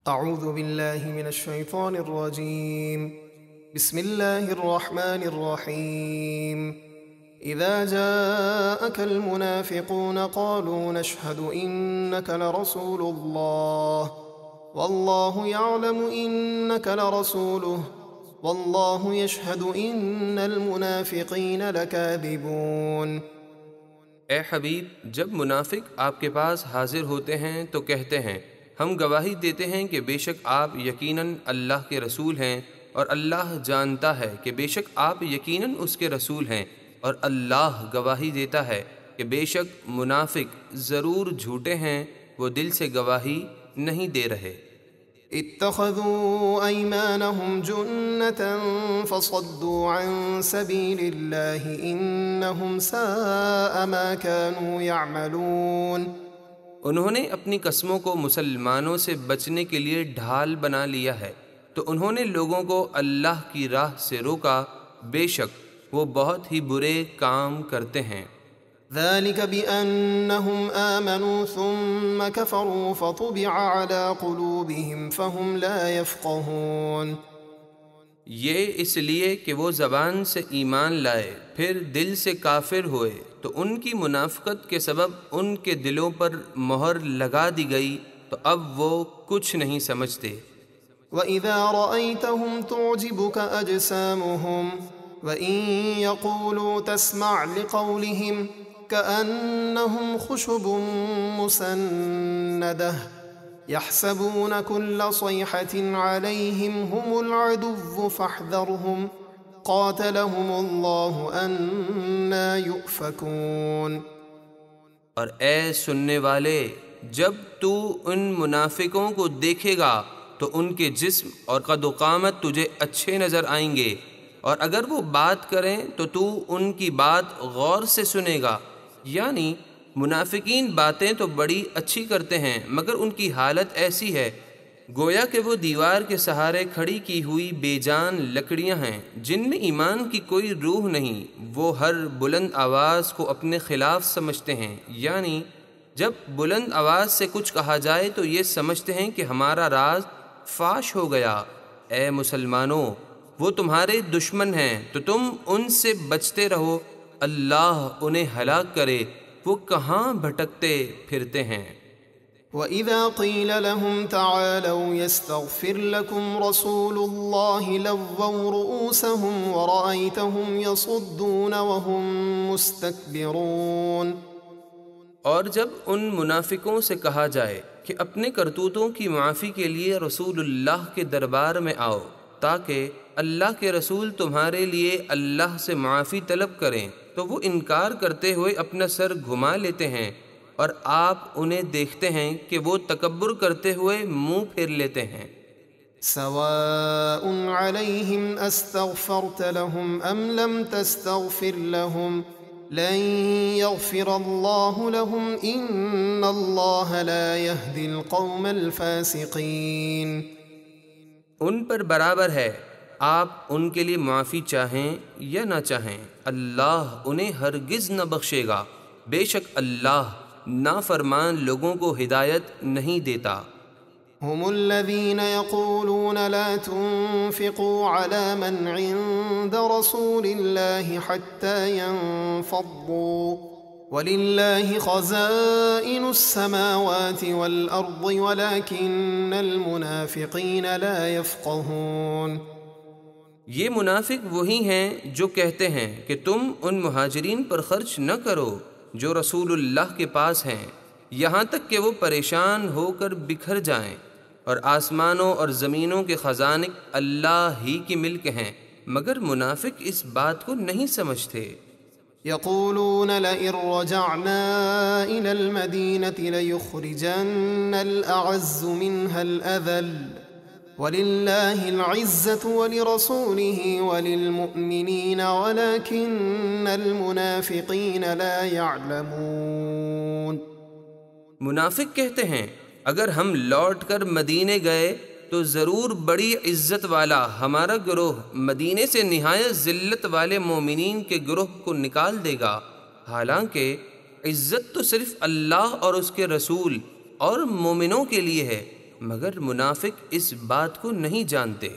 أعوذ بالله من الشيطان الرجيم. بسم الله الرحمن الرحيم. إذا جاءك المنافقون قالوا نشهد إنك لرسول الله والله يعلم إنك لرسوله والله يشهد إن المنافقين لكاذبون۔ اے حبیب، جب منافق آپ کے پاس حاضر ہوتے ہیں تو کہتے ہیں ہم گواہی دیتے ہیں کہ بے شک آپ یقیناً اللہ کے رسول ہیں، اور اللہ جانتا ہے کہ بے شک آپ یقیناً اس کے رسول ہیں، اور اللہ گواہی دیتا ہے کہ بے شک منافق ضرور جھوٹے ہیں، وہ دل سے گواہی نہیں دے رہے۔ اتخذوا أيمانهم جنة فصدوا عن سبيل الله إنهم ساء ما كانوا يعملون۔ انہوں نے اپنی قسموں کو مسلمانوں سے بچنے کے لیے ڈھال بنا لیا ہے، تو انہوں نے لوگوں کو اللہ کی راہ سے روکا، بے شک وہ بہت ہی برے کام کرتے ہیں۔ ذلك بأنهم آمنوا ثم كفروا فطبع على قلوبهم فهم لا يفقهون۔ یہ اس لیے کہ وہ زبان سے ایمان لائے پھر دل سے کافر ہوئے تو ان کی منافقت کے سبب ان کے دلوں پر مہر لگا دی گئی، تو اب وہ کچھ نہیں سمجھتے۔ وَإِذَا رَأَيْتَهُمْ تُعْجِبُكَ أَجْسَامُهُمْ وَإِن يَقُولُوا تَسْمَعْ لِقَوْلِهِمْ كأنهم خشب مسندة يحسبون كل صيحة عليهم هم العدو فاحذرهم قاتلهم الله أنى يؤفكون۔ اور اے سننے والے، جب تو ان منافقوں کو دیکھے گا تو ان کے جسم اور قد و قامت تجھے اچھے نظر آئیں گے، اور اگر وہ بات کریں تو ان کی بات غور سے سنے گا۔ یعنی منافقین باتیں تو بڑی اچھی کرتے ہیں مگر ان کی حالت ایسی ہے گویا کہ وہ دیوار کے سہارے کھڑی کی ہوئی بے جان لکڑیاں ہیں جن میں ایمان کی کوئی روح نہیں۔ وہ ہر بلند آواز کو اپنے خلاف سمجھتے ہیں، یعنی جب بلند آواز سے کچھ کہا جائے تو یہ سمجھتے ہیں کہ ہمارا راز فاش ہو گیا۔ اے مسلمانوں، وہ تمہارے دشمن ہیں تو تم ان سے بچتے رہو، اللہ انہیں ہلاک کرے، وہ کہاں بھٹکتے پھرتے ہیں۔ وَإِذَا قِيلَ لَهُمْ تَعَالَوْا يَسْتَغْفِرْ لَكُمْ رَسُولُ اللَّهِ لَوَّوْا رُؤُوسَهُمْ وَرَأَيْتَهُمْ يَصُدُّونَ وَهُمْ مُسْتَكْبِرُونَ۔ اور جب ان منافقوں سے کہا جائے کہ اپنے کرتوتوں کی معافی کے لیے رسول اللہ کے دربار میں آؤ تاکہ اللہ کے رسول تمہارے لیے اللہ سے معافی طلب کریں، تو وہ انکار کرتے ہوئے اپنا سر گھما لیتے ہیں، اور آپ انہیں دیکھتے ہیں کہ وہ تکبر کرتے ہوئے منہ پھیر لیتے ہیں۔ سواء علیہم استغفرت لهم ام لم تستغفر لهم لن يغفر الله لهم ان اللہ لا يهدي القوم الفاسقین۔ ان پر برابر ہے آپ ان کے لیے معافی چاہیں یا نہ چاہیں، اللہ انہیں ہرگز نہ بخشے گا، بے شک اللہ نافرمان لوگوں کو ہدایت نہیں دیتا۔ هم الذين يقولون لا تنفقوا على من عند رسول الله حتى ينفضوا ولله خزائن السماوات والأرض ولكن المنافقين لا يفقهون۔ یہ منافق وہی ہیں جو کہتے ہیں کہ تم ان مہاجرین پر خرچ نہ کرو جو رسول اللہ کے پاس ہیں، یہاں تک کہ وہ پریشان ہو کر بکھر جائیں، اور آسمانوں اور زمینوں کے خزانے اللہ ہی کی ملک ہیں، مگر منافق اس بات کو نہیں سمجھتے۔ يقولون لئن رجعنا إلى المدينة ليخرجن الأعز منها الأذل ولله العزة ولرسوله وللمؤمنين ولكن المنافقين لا يعلمون۔ منافق کہتے ہیں اگر ہم لوٹ کر مدینے گئے تو ضرور بڑی عزت والا ہمارا گروہ مدینے سے نہایت ذلت والے مومنین کے گروہ کو نکال دے گا، حالانکہ عزت تو صرف اللہ اور اس کے رسول اور مومنوں کے لیے ہے، مگر منافق اس بات کو نہیں جانتے۔